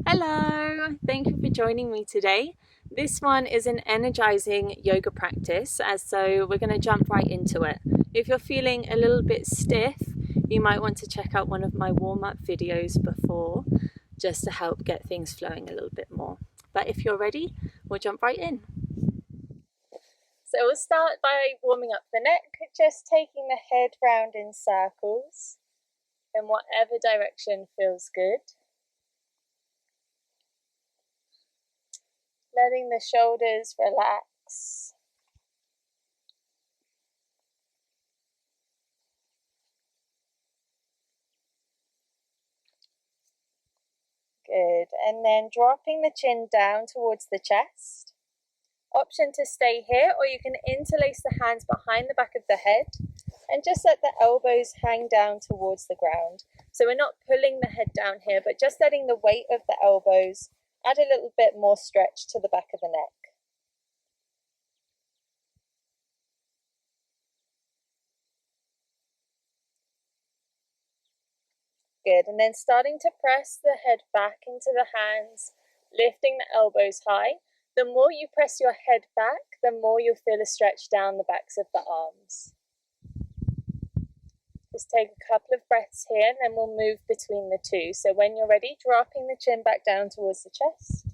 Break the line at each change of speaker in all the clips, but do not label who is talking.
Hello, thank you for joining me today. This one is an energizing yoga practice, so we're going to jump right into it. If you're feeling a little bit stiff, you might want to check out one of my warm-up videos before, just to help get things flowing a little bit more. But if you're ready, we'll jump right in. So we'll start by warming up the neck, just taking the head round in circles in whatever direction feels good. Letting the shoulders relax. Good, and then dropping the chin down towards the chest. Option to stay here, or you can interlace the hands behind the back of the head and just let the elbows hang down towards the ground. So we're not pulling the head down here, but just letting the weight of the elbows add a little bit more stretch to the back of the neck. Good, and then starting to press the head back into the hands, lifting the elbows high. The more you press your head back, the more you'll feel a stretch down the backs of the arms. Just take a couple of breaths here and then we'll move between the two. So when you're ready, dropping the chin back down towards the chest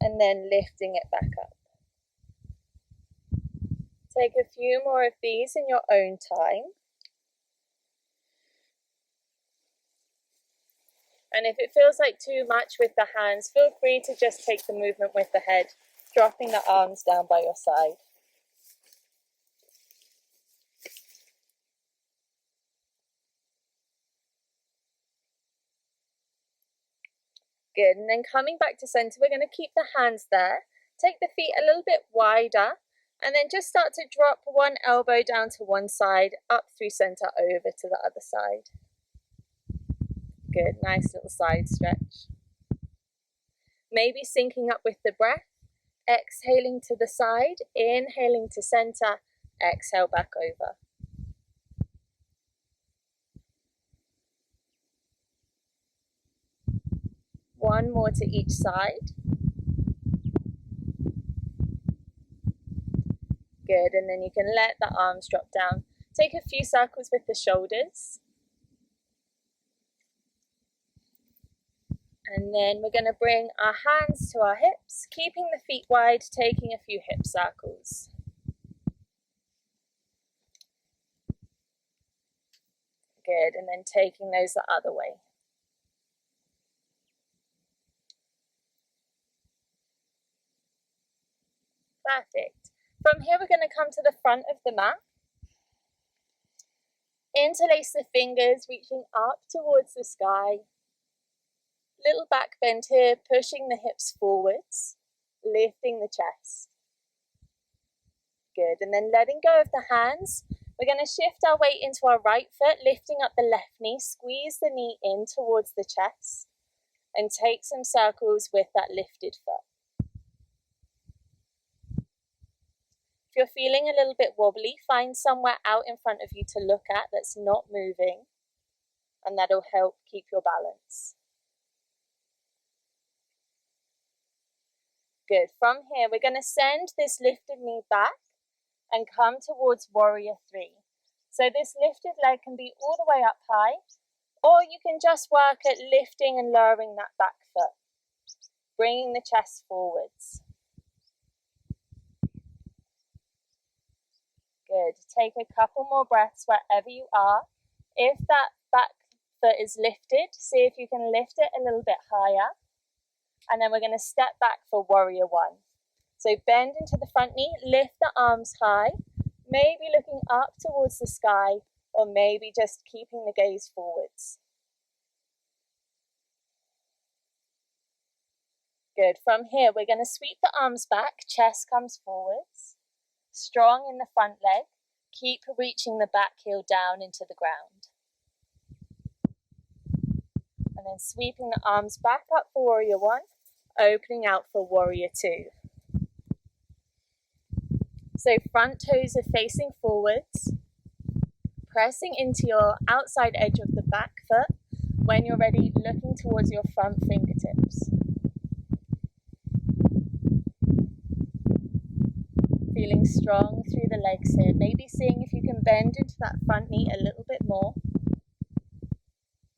and then lifting it back up. Take a few more of these in your own time. And if it feels like too much with the hands, feel free to just take the movement with the head, dropping the arms down by your side. Good, and then coming back to center, we're going to keep the hands there. Take the feet a little bit wider, and then just start to drop one elbow down to one side, up through center, over to the other side. Good, nice little side stretch. Maybe syncing up with the breath, exhaling to the side, inhaling to center, exhale back over. One more to each side. Good, and then you can let the arms drop down. Take a few circles with the shoulders. And then we're going to bring our hands to our hips, keeping the feet wide, taking a few hip circles. Good, and then taking those the other way. Perfect. From here, we're going to come to the front of the mat. Interlace the fingers, reaching up towards the sky. Little back bend here, pushing the hips forwards, lifting the chest. Good, and then letting go of the hands. We're going to shift our weight into our right foot, lifting up the left knee, squeeze the knee in towards the chest, and take some circles with that lifted foot. If you're feeling a little bit wobbly, find somewhere out in front of you to look at that's not moving, and that'll help keep your balance. Good. From here, we're going to send this lifted knee back and come towards warrior three. So this lifted leg can be all the way up high, or you can just work at lifting and lowering that back foot, bringing the chest forwards. Good. Take a couple more breaths wherever you are. If that back foot is lifted, see if you can lift it a little bit higher. And then we're going to step back for warrior one. So bend into the front knee, lift the arms high, maybe looking up towards the sky, or maybe just keeping the gaze forwards. Good. From here, we're going to sweep the arms back, chest comes forwards, strong in the front leg. Keep reaching the back heel down into the ground. And then sweeping the arms back up for warrior one, opening out for warrior two. So front toes are facing forwards, pressing into your outside edge of the back foot, When you're ready, looking towards your front fingertips. Feeling strong through the legs here. Maybe seeing if you can bend into that front knee a little bit more.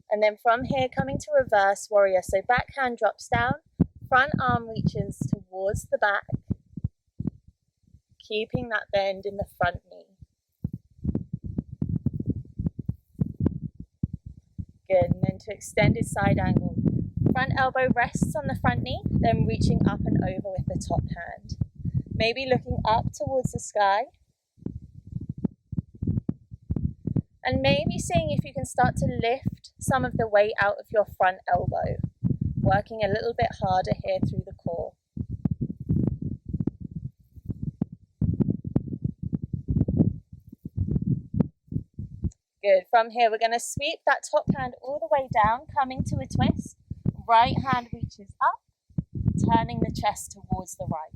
And then from here, coming to reverse warrior. So back hand drops down, front arm reaches towards the back, keeping that bend in the front knee. Good, and then to extended side angle. Front elbow rests on the front knee, then reaching up and over with the top hand. Maybe looking up towards the sky. And maybe seeing if you can start to lift some of the weight out of your front elbow. Working a little bit harder here through the core. Good. From here, we're going to sweep that top hand all the way down, coming to a twist. Right hand reaches up, turning the chest towards the right.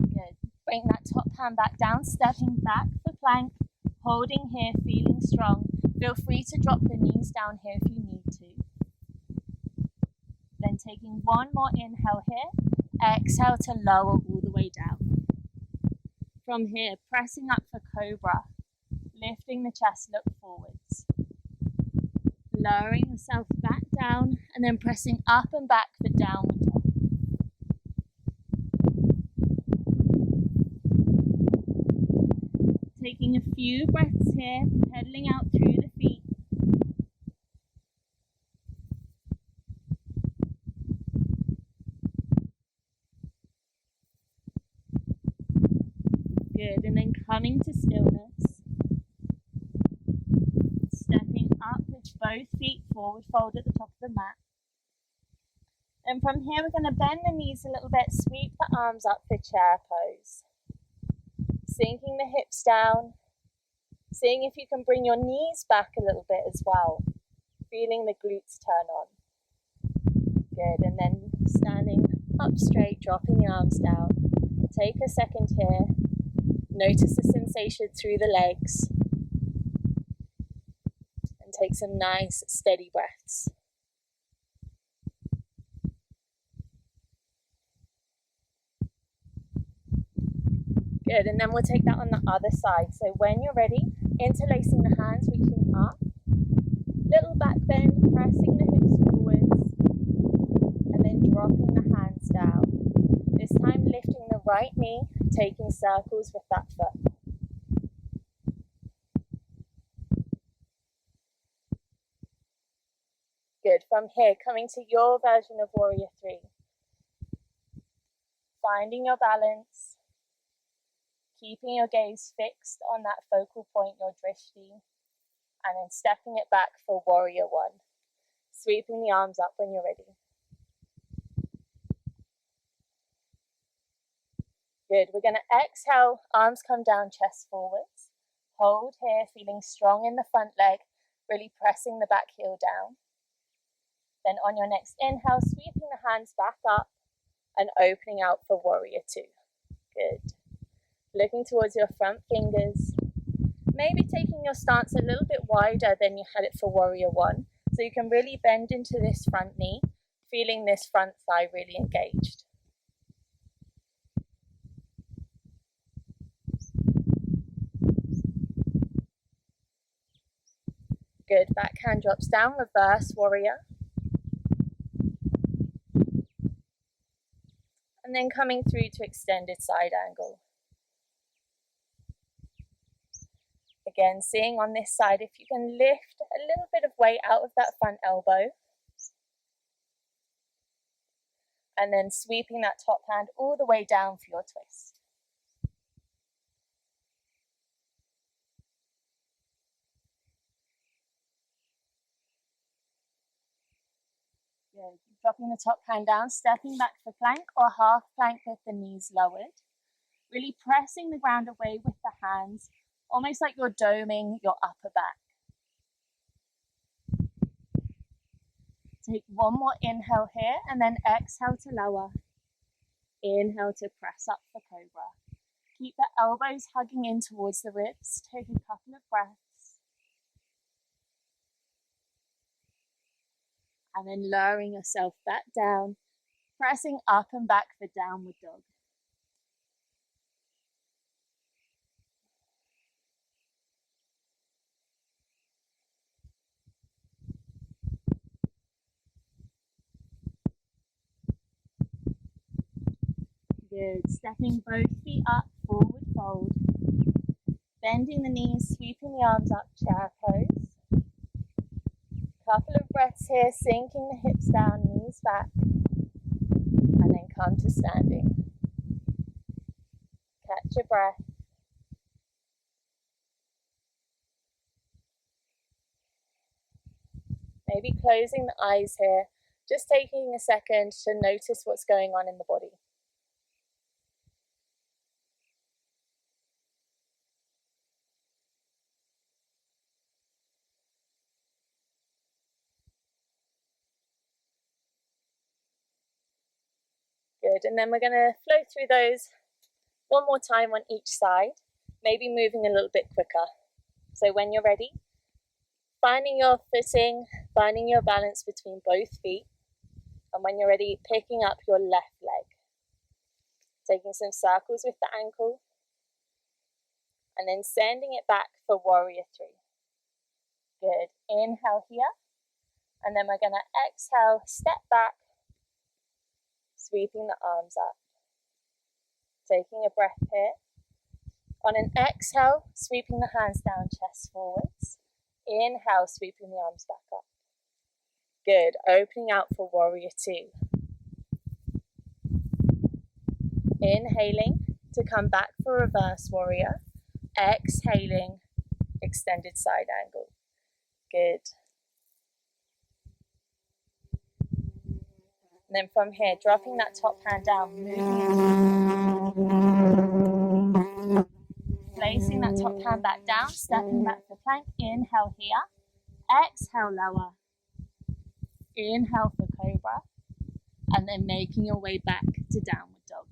Good. Bring that top hand back down, stepping back for plank, holding here, feeling strong. Feel free to drop the knees down here if you need to. Then taking one more inhale here. Exhale to lower all the way down. From here, pressing up for cobra, lifting the chest, look forwards. Lowering yourself back down and then pressing up and back for downward dog. Taking a few breaths here, pedaling out through the feet. Good, and then coming to stillness. Stepping up with both feet forward, fold at the top of the mat. And from here we're going to bend the knees a little bit, sweep the arms up for chair pose. Sinking the hips down, seeing if you can bring your knees back a little bit as well. Feeling the glutes turn on. Good, and then standing up straight, dropping the arms down. Take a second here. Notice the sensation through the legs. And take some nice, steady breaths. Good, and then we'll take that on the other side. So when you're ready, interlacing the hands, reaching up. Little back bend, pressing the hips forwards. And then dropping the hands down. This time lifting the right knee, taking circles with that foot. Good. From here, coming to your version of Warrior 3. Finding your balance, keeping your gaze fixed on that focal point, your drishti, and then stepping it back for Warrior 1. Sweeping the arms up when you're ready. Good. We're going to exhale, arms come down, chest forwards. Hold here, feeling strong in the front leg, really pressing the back heel down. Then on your next inhale, sweeping the hands back up and opening out for Warrior 2. Good. Looking towards your front fingers. Maybe taking your stance a little bit wider than you had it for Warrior 1. So you can really bend into this front knee, feeling this front thigh really engaged. Good. Back hand drops down, reverse warrior. And then coming through to extended side angle. Again, seeing on this side if you can lift a little bit of weight out of that front elbow. And then sweeping that top hand all the way down for your twist. Good. Dropping the top hand down, stepping back for plank or half plank with the knees lowered. Really pressing the ground away with the hands, almost like you're doming your upper back. Take one more inhale here and then exhale to lower. Inhale to press up for cobra. keep the elbows hugging in towards the ribs. Take a couple of breaths. And then lowering yourself back down, pressing up and back for downward dog. Good. Stepping both feet up, forward fold. Bending the knees, sweeping the arms up, chair pose. Couple of breaths here, sinking the hips down, knees back. And then come to standing. Catch your breath. Maybe closing the eyes here, just taking a second to notice what's going on in the body. Good, and then we're going to flow through those one more time on each side, maybe moving a little bit quicker. So when you're ready, finding your footing, finding your balance between both feet, and when you're ready, picking up your left leg. Taking some circles with the ankle, and then sending it back for warrior three. Good, inhale here, and then we're going to exhale, step back, sweeping the arms up. Taking a breath here. On an exhale, sweeping the hands down, chest forwards. Inhale, sweeping the arms back up. Good, opening out for warrior two. Inhaling to come back for reverse warrior. Exhaling, extended side angle. Good. And then from here, dropping that top hand down, moving. Placing that top hand back down, stepping back for plank. Inhale here. Exhale, lower. Inhale for cobra. And then making your way back to downward dog.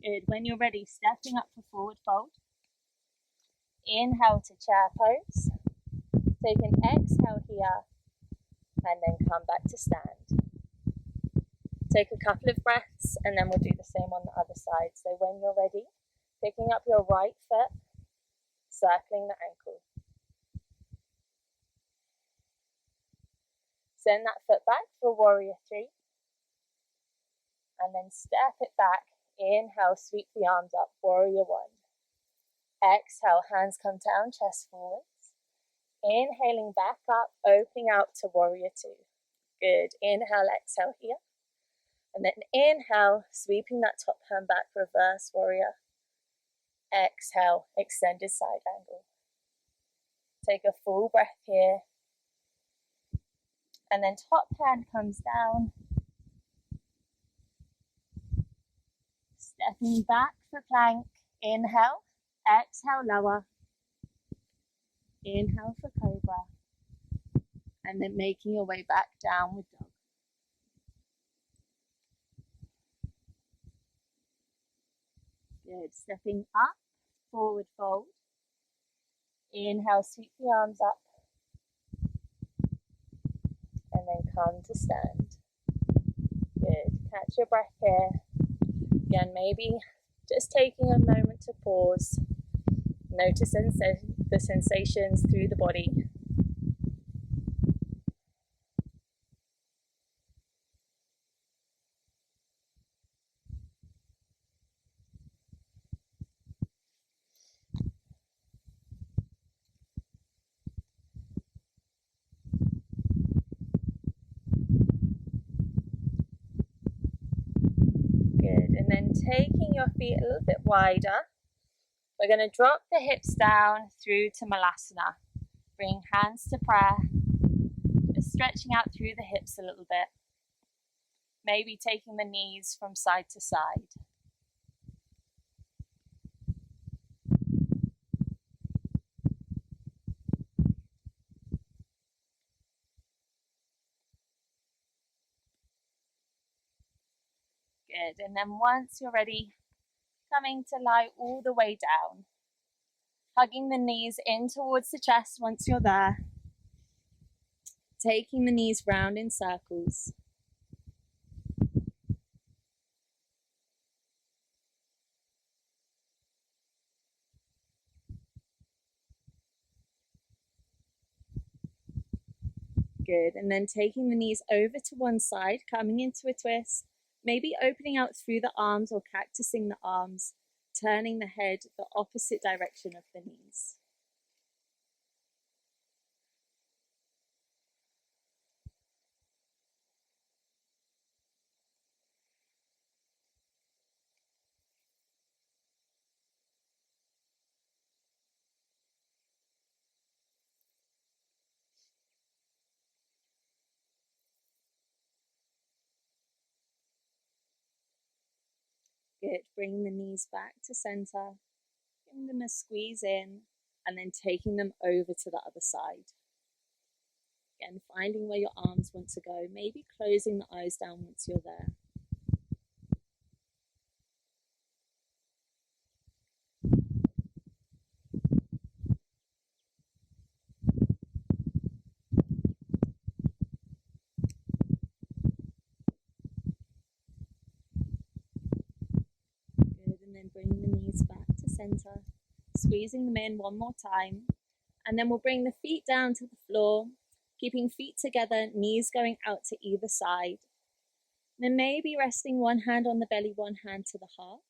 Good. When you're ready, stepping up for forward fold. Inhale to chair pose. Take an exhale here. And then come back to stand. Take a couple of breaths and then we'll do the same on the other side. So when you're ready, picking up your right foot, circling the ankle. Send that foot back for warrior three. And then step it back. Inhale, sweep the arms up, warrior one. Exhale, hands come down, chest forwards. Inhaling back up, opening out to warrior two. Good. Inhale, exhale here. And then inhale, sweeping that top hand back, reverse warrior. Exhale, extended side angle. Take a full breath here. And then top hand comes down. Stepping back for plank. Inhale, exhale, lower. Inhale for cobra. And then making your way back downward dog. Good. Stepping up, forward fold. Inhale, sweep the arms up. And then come to stand. Good. Catch your breath here. Again, maybe just taking a moment to pause. Notice the sensations through the body. Good, and then taking your feet a little bit wider, we're going to drop the hips down through to Malasana. Bring hands to prayer, just stretching out through the hips a little bit. Maybe taking the knees from side to side. Good. And then once you're ready, coming to lie all the way down. Hugging the knees in towards the chest once you're there. Taking the knees round in circles. Good. And then taking the knees over to one side, coming into a twist, maybe opening out through the arms or cactusing the arms, turning the head the opposite direction of the knees. Good. Bring the knees back to center, giving them a squeeze in, and then taking them over to the other side. Again, finding where your arms want to go, maybe closing the eyes down once you're there. Good, and then bring the knees back to center, squeezing them in one more time. And then we'll bring the feet down to the floor, keeping feet together, knees going out to either side. Then maybe resting one hand on the belly, one hand to the heart,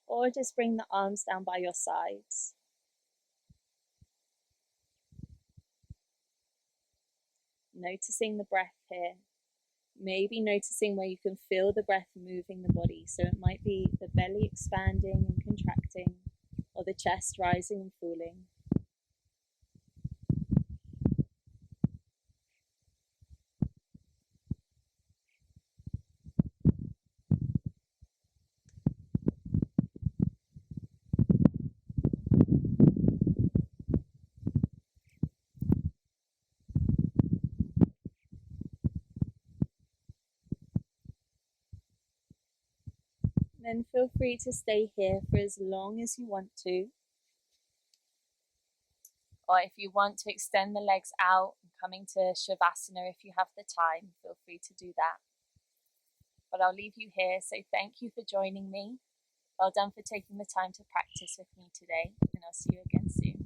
or just bring the arms down by your sides. Noticing the breath here. Maybe noticing where you can feel the breath moving the body. So it might be the belly expanding and contracting, or the chest rising and falling. Then feel free to stay here for as long as you want to. Or if you want to extend the legs out and coming to Shavasana if you have the time, feel free to do that. But I'll leave you here, so thank you for joining me. Well done for taking the time to practice with me today, and I'll see you again soon.